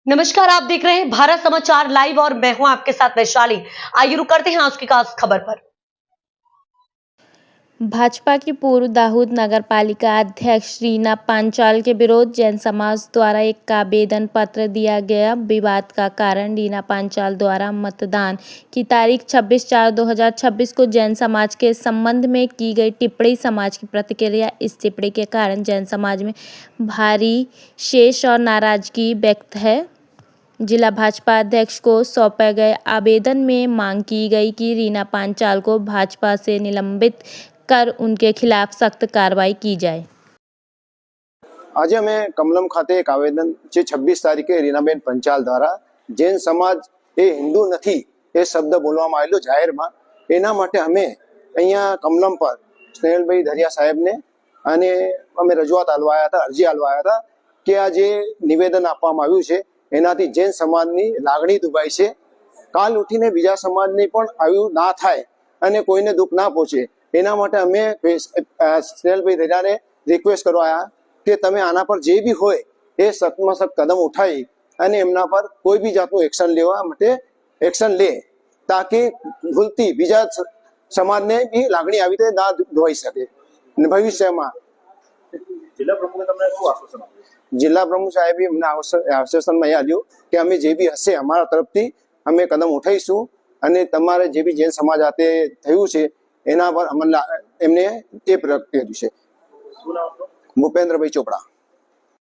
नमस्कार, आप देख रहे हैं भारत समाचार लाइव और मैं हूं आपके साथ वैशाली। आइए रुक करते हैं आज की खास खबर पर। भाजपा की पूर्व दाऊद नगर पालिका अध्यक्ष रीना पांचाल के विरोध जैन समाज द्वारा एक आवेदन पत्र दिया गया। विवाद का कारण रीना पांचाल द्वारा मतदान की तारीख 26/4/2026 को जैन समाज के संबंध में की गई टिप्पणी। समाज की प्रतिक्रिया। इस टिप्पणी के कारण जैन समाज में भारी शेष और नाराजगी व्यक्त है। जिला भाजपा अध्यक्ष को सौंपे गए आवेदन में मांग की गई कि रीना पांचाल को भाजपा से निलंबित कर उनके खिलाफ सख्त कार्रवाई की जाए। आज अमे कमलम खाते एक आवेदन 26 तारीखे रीनाबेन पंचाल द्वारा जैन समाज ए हिंदू नहीं ए शब्द बोलवामां आवेलो जाहिर में, एना माटे अमे अहींया कमलम पर स्नेहलभाई धरिया साहेब ने अने अमे रजूआत आलवाया था, अर्जी आलवाया था कि आ जे निवेदन आपवामां आव्युं छे एनाथी जैन समाजनी लागणी दुभाई छे। काल उठीने बीजा समाजने पण आव्युं ना थाय अने कोईने दुख ना पहोंचे एना माटे अमे स्नेहलभाई धरियाने रिक्वेस्ट करवा आया कि तमे आना पर जे भी होय ए सख्तमां सख्त कदम उठाई अने एमना पर कोई भी जातनुं एक्शन लेवा माटे एक्शन ले, ताकि भूलती बीजा समाजने बी लागणी आवी रीते ना दुभाई सके। भविष्यमां जिला प्रमुख साहेब अમને આશ્વાસન માં આપ્યું કે અમે જે બી હશે અમારા તરફથી અમે કદમ ઉઠાઈશું અને તમારે જે બી જૈન સમાજ હાથે થયું છે એના પર એમને એ પ્રગટ કર્યું છે। ભૂપેન્દ્રભાઈ ચોપડા।